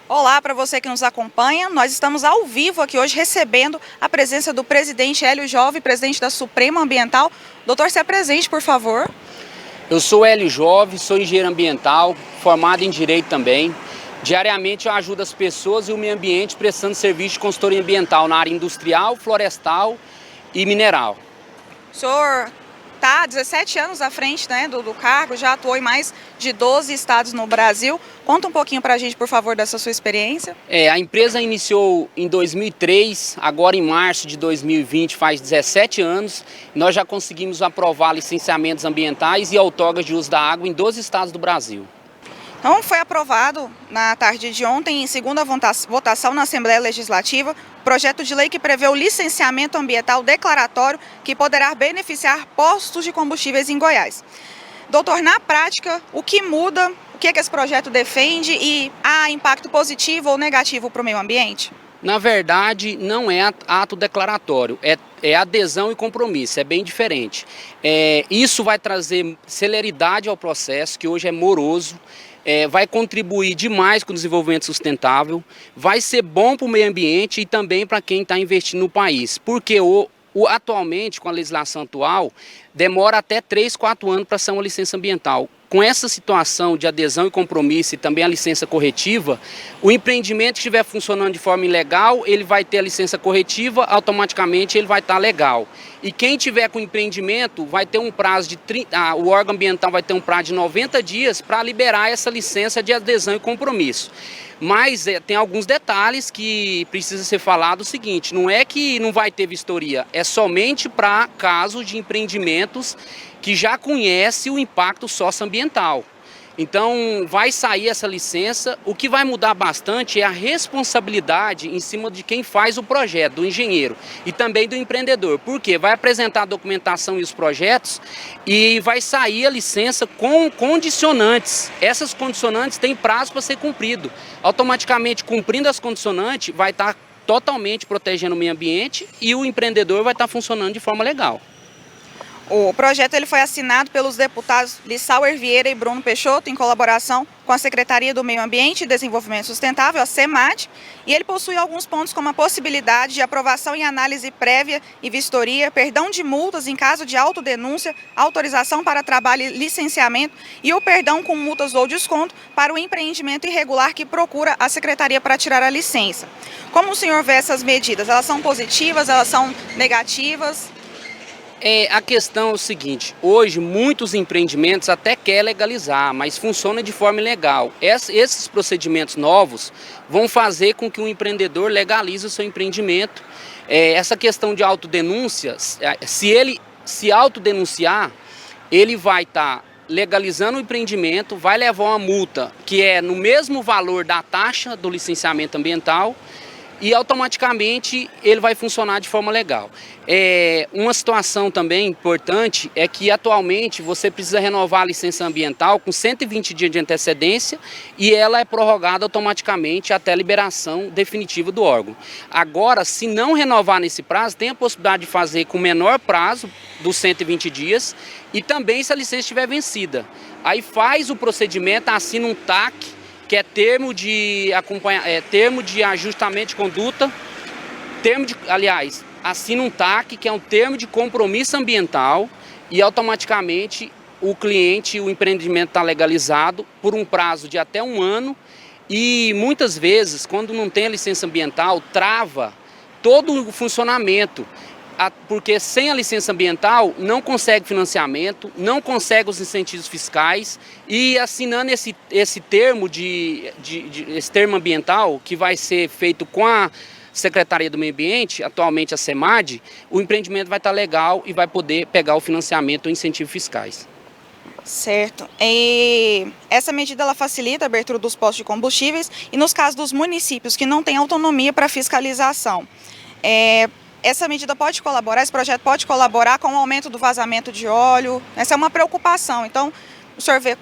Olá para você que nos acompanha, nós estamos ao vivo aqui hoje recebendo a presença do presidente Hélio Jove, presidente da Suprema Ambiental. Doutor, se apresente, por favor. Eu sou Hélio Jove, sou engenheiro ambiental, formado em Direito também. Diariamente eu ajudo as pessoas e o meio ambiente prestando serviço de consultoria ambiental na área industrial, florestal e mineral. O senhor está há 17 anos à frente, né, do cargo, já atuou em mais de 12 estados no Brasil. Conta um pouquinho para a gente, por favor, dessa sua experiência. A empresa iniciou em 2003, agora em março de 2020, faz 17 anos. Nós já conseguimos aprovar licenciamentos ambientais e outorgas de uso da água em 12 estados do Brasil. Então, foi aprovado na tarde de ontem, em segunda votação na Assembleia Legislativa, projeto de lei que prevê o licenciamento ambiental declaratório que poderá beneficiar postos de combustíveis em Goiás. Doutor, na prática, o que muda, o que esse projeto defende e há impacto positivo ou negativo para o meio ambiente? Na verdade, não é ato declaratório, é adesão e compromisso, é bem diferente. Isso vai trazer celeridade ao processo, que hoje é moroso. Vai contribuir demais com o desenvolvimento sustentável, vai ser bom para o meio ambiente e também para quem está investindo no país, porque atualmente, com a legislação atual, demora até 3, 4 anos para ser uma licença ambiental. Com essa situação de adesão e compromisso e também a licença corretiva, o empreendimento que estiver funcionando de forma ilegal, ele vai ter a licença corretiva, automaticamente ele vai estar legal. E quem tiver com empreendimento vai ter um prazo de o órgão ambiental vai ter um prazo de 90 dias para liberar essa licença de adesão e compromisso. Mas tem alguns detalhes que precisa ser falado o seguinte, não é que não vai ter vistoria, é somente para casos de empreendimentos que já conhece o impacto socioambiental. Então vai sair essa licença, o que vai mudar bastante é a responsabilidade em cima de quem faz o projeto, do engenheiro e também do empreendedor. Por quê? Vai apresentar a documentação e os projetos e vai sair a licença com condicionantes. Essas condicionantes têm prazo para ser cumprido. Automaticamente, cumprindo as condicionantes, vai estar totalmente protegendo o meio ambiente e o empreendedor vai estar funcionando de forma legal. O projeto ele foi assinado pelos deputados Lissauer Vieira e Bruno Peixoto, em colaboração com a Secretaria do Meio Ambiente e Desenvolvimento Sustentável, a SEMAD, e ele possui alguns pontos como a possibilidade de aprovação em análise prévia e vistoria, perdão de multas em caso de autodenúncia, autorização para trabalho e licenciamento e o perdão com multas ou desconto para o empreendimento irregular que procura a Secretaria para tirar a licença. Como o senhor vê essas medidas? Elas são positivas, elas são negativas? A questão é o seguinte, hoje muitos empreendimentos até querem legalizar, mas funciona de forma ilegal. Esses procedimentos novos vão fazer com que o empreendedor legalize o seu empreendimento. Essa questão de autodenúncia, se ele se autodenunciar, ele vai estar legalizando o empreendimento, vai levar uma multa que é no mesmo valor da taxa do licenciamento ambiental, e automaticamente ele vai funcionar de forma legal. Uma situação também importante é que atualmente você precisa renovar a licença ambiental com 120 dias de antecedência e ela é prorrogada automaticamente até a liberação definitiva do órgão. Agora, se não renovar nesse prazo, tem a possibilidade de fazer com menor prazo dos 120 dias e também se a licença estiver vencida. Aí faz o procedimento, assina um TAC, que é termo de ajustamento de conduta, assina um TAC, que é um termo de compromisso ambiental, e automaticamente o cliente, o empreendimento está legalizado por um prazo de até 1 ano, e muitas vezes, quando não tem a licença ambiental, trava todo o funcionamento. Porque sem a licença ambiental não consegue financiamento, não consegue os incentivos fiscais e assinando esse termo esse termo ambiental que vai ser feito com a Secretaria do Meio Ambiente, atualmente a SEMAD, o empreendimento vai estar legal e vai poder pegar o financiamento ou incentivos fiscais. Certo. E essa medida ela facilita a abertura dos postos de combustíveis e nos casos dos municípios que não têm autonomia para fiscalização. Essa medida pode colaborar, esse projeto pode colaborar com o aumento do vazamento de óleo? Essa é uma preocupação, então o senhor vê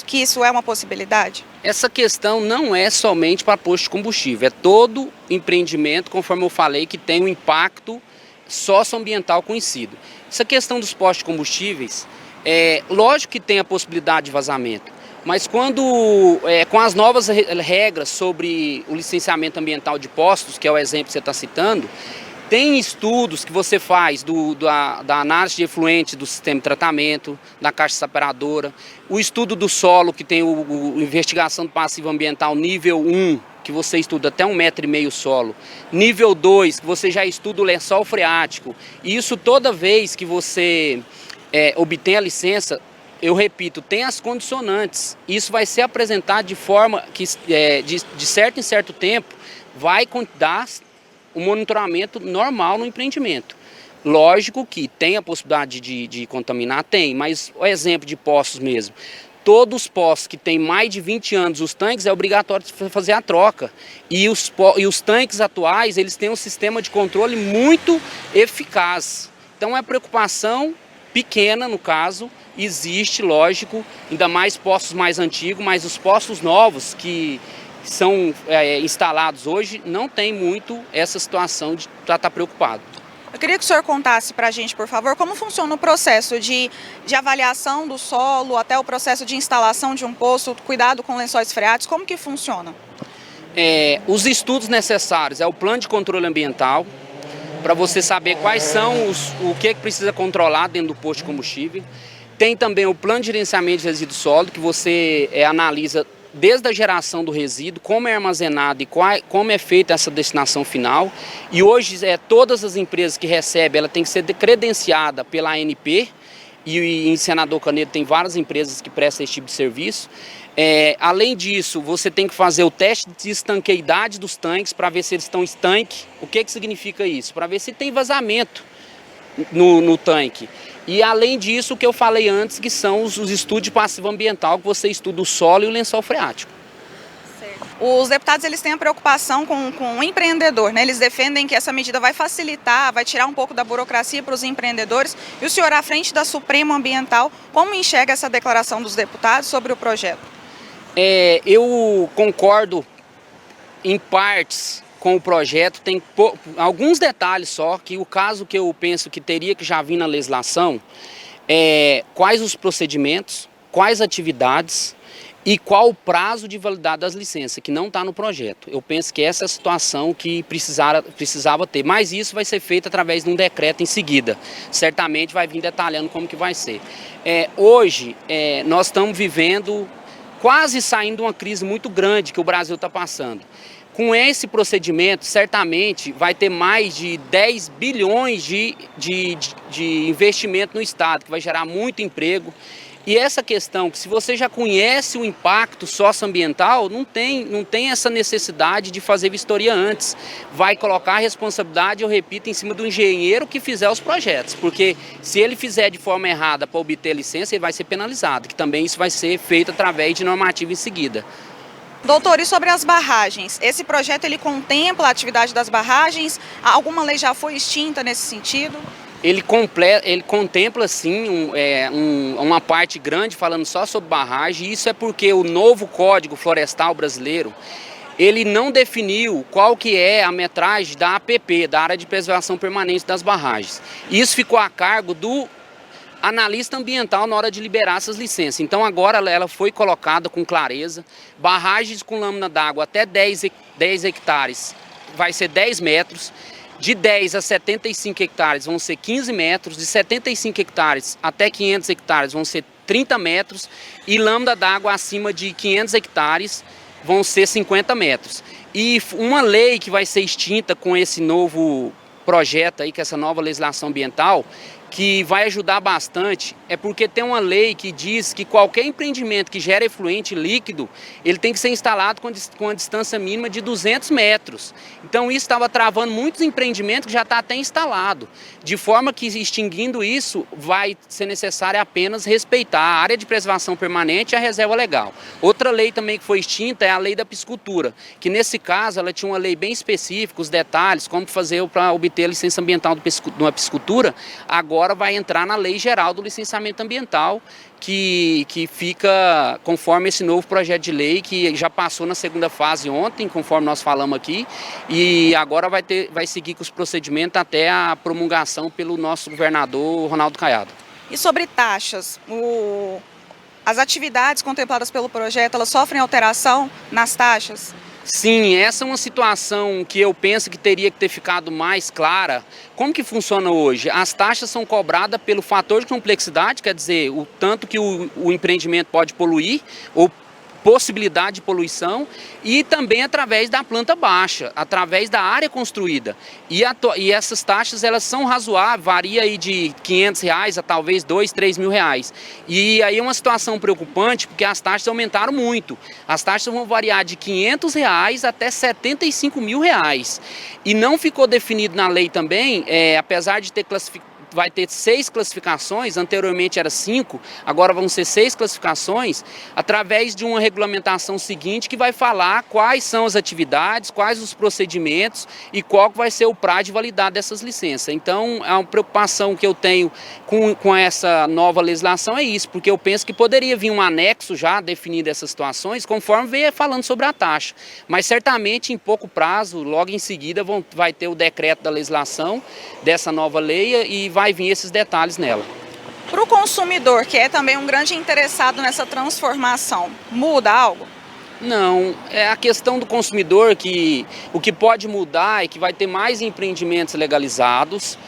que isso é uma possibilidade? Essa questão não é somente para posto de combustível, é todo empreendimento, conforme eu falei, que tem um impacto socioambiental conhecido. Essa questão dos postos de combustíveis, lógico que tem a possibilidade de vazamento. Mas com as novas regras sobre o licenciamento ambiental de postos, que é o exemplo que você está citando, tem estudos que você faz da análise de efluente do sistema de tratamento, da caixa separadora, o estudo do solo, que tem o investigação do passivo ambiental nível 1, que você estuda até 1,5 m solo, nível 2, que você já estuda o lençol freático, e isso toda vez que você obtém a licença, eu repito, tem as condicionantes. Isso vai ser apresentado de forma que, de certo em certo tempo, vai dar o monitoramento normal no empreendimento. Lógico que tem a possibilidade de contaminar, tem, mas o exemplo de poços mesmo. Todos os poços que têm mais de 20 anos, os tanques, é obrigatório fazer a troca. E os tanques atuais, eles têm um sistema de controle muito eficaz. Então é preocupação pequena, no caso, existe, lógico, ainda mais poços mais antigos, mas os poços novos que são instalados hoje não tem muito essa situação de estar preocupado. Eu queria que o senhor contasse para a gente, por favor, como funciona o processo de avaliação do solo, até o processo de instalação de um poço, cuidado com lençóis freáticos, como que funciona? Os estudos necessários é o plano de controle ambiental, para você saber quais são o que precisa controlar dentro do posto de combustível. Tem também o plano de gerenciamento de resíduo sólido, que você analisa desde a geração do resíduo, como é armazenado e como é feita essa destinação final. E hoje todas as empresas que recebem, ela tem que ser credenciada pela ANP, e em Senador Canedo tem várias empresas que prestam esse tipo de serviço. Além disso, você tem que fazer o teste de estanqueidade dos tanques para ver se eles estão estanque. O que significa isso? Para ver se tem vazamento no tanque. E além disso, o que eu falei antes, que são os estudos de passivo ambiental, que você estuda o solo e o lençol freático. Certo. Os deputados, eles têm a preocupação com o empreendedor, né? Eles defendem que essa medida vai facilitar, vai tirar um pouco da burocracia para os empreendedores. E o senhor, à frente da Suprema Ambiental, como enxerga essa declaração dos deputados sobre o projeto? Eu concordo em partes com o projeto, tem alguns detalhes só, que o caso que eu penso que teria que já vir na legislação quais os procedimentos, quais atividades e qual o prazo de validade das licenças, que não está no projeto. Eu penso que essa é a situação que precisava ter, mas isso vai ser feito através de um decreto em seguida. Certamente vai vir detalhando como que vai ser. Hoje, nós estamos vivendo, quase saindo de uma crise muito grande que o Brasil está passando. Com esse procedimento, certamente vai ter mais de 10 bilhões de investimento no Estado, que vai gerar muito emprego. E essa questão, que se você já conhece o impacto socioambiental, não tem essa necessidade de fazer vistoria antes. Vai colocar a responsabilidade, eu repito, em cima do engenheiro que fizer os projetos. Porque se ele fizer de forma errada para obter a licença, ele vai ser penalizado, que também isso vai ser feito através de normativa em seguida. Doutor, e sobre as barragens? Esse projeto, ele contempla a atividade das barragens? Alguma lei já foi extinta nesse sentido? Ele contempla, sim, uma parte grande falando só sobre barragem. Isso é porque o novo Código Florestal Brasileiro, ele não definiu qual que é a metragem da APP, da Área de Preservação Permanente das Barragens. Isso ficou a cargo do analista ambiental na hora de liberar essas licenças. Então agora ela foi colocada com clareza. Barragens com lâmina d'água até 10 hectares vai ser 10 metros. De 10 a 75 hectares vão ser 15 metros. De 75 hectares até 500 hectares vão ser 30 metros. E lâmina d'água acima de 500 hectares vão ser 50 metros. E uma lei que vai ser extinta com esse novo projeto aí, com essa nova legislação ambiental, que vai ajudar bastante, é porque tem uma lei que diz que qualquer empreendimento que gera efluente líquido, ele tem que ser instalado com a distância mínima de 200 metros. Então isso estava travando muitos empreendimentos que já está até instalado. De forma que, extinguindo isso, vai ser necessário apenas respeitar a área de preservação permanente e a reserva legal. Outra lei também que foi extinta é a lei da piscicultura, que nesse caso ela tinha uma lei bem específica, os detalhes, como fazer para obter a licença ambiental de uma piscicultura. Agora vai entrar na lei geral do licenciamento ambiental, que fica conforme esse novo projeto de lei, que já passou na segunda fase ontem, conforme nós falamos aqui, e agora vai seguir com os procedimentos até a promulgação pelo nosso governador Ronaldo Caiado. E sobre taxas, o as atividades contempladas pelo projeto, elas sofrem alteração nas taxas? Sim, essa é uma situação que eu penso que teria que ter ficado mais clara. Como que funciona hoje? As taxas são cobradas pelo fator de complexidade, quer dizer, o tanto que o empreendimento pode poluir ou possibilidade de poluição, e também através da planta baixa, através da área construída. E essas taxas, elas são razoáveis, varia aí de R$500 a talvez R$2.000, R$3.000. E aí é uma situação preocupante, porque as taxas aumentaram muito. As taxas vão variar de R$500 até R$75.000. E não ficou definido na lei também, apesar de ter vai ter 6 classificações, anteriormente era 5, agora vão ser 6 classificações, através de uma regulamentação seguinte que vai falar quais são as atividades, quais os procedimentos e qual vai ser o prazo de validade dessas licenças. Então, a preocupação que eu tenho com essa nova legislação é isso, porque eu penso que poderia vir um anexo já definindo essas situações, conforme veio falando sobre a taxa. Mas certamente, em pouco prazo, logo em seguida, vai ter o decreto da legislação dessa nova lei e vai vir esses detalhes nela. Para o consumidor, que é também um grande interessado nessa transformação, muda algo? Não, é a questão do consumidor que o que pode mudar é que vai ter mais empreendimentos legalizados.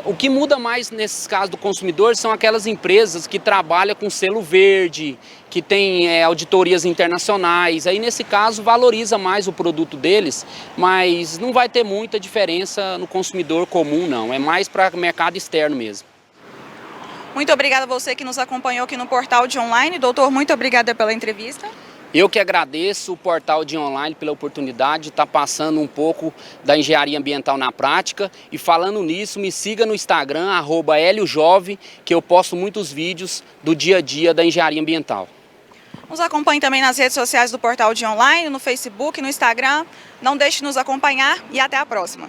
O que muda mais nesses casos do consumidor são aquelas empresas que trabalham com selo verde, que tem auditorias internacionais. Aí nesse caso valoriza mais o produto deles, mas não vai ter muita diferença no consumidor comum não, é mais para o mercado externo mesmo. Muito obrigada a você que nos acompanhou aqui no Portal de Online. Doutor, muito obrigada pela entrevista. Eu que agradeço o Portal de Online pela oportunidade de estar passando um pouco da engenharia ambiental na prática. E falando nisso, me siga no Instagram, @heliojove, que eu posto muitos vídeos do dia a dia da engenharia ambiental. Nos acompanhe também nas redes sociais do Portal de Online, no Facebook, no Instagram. Não deixe de nos acompanhar e até a próxima.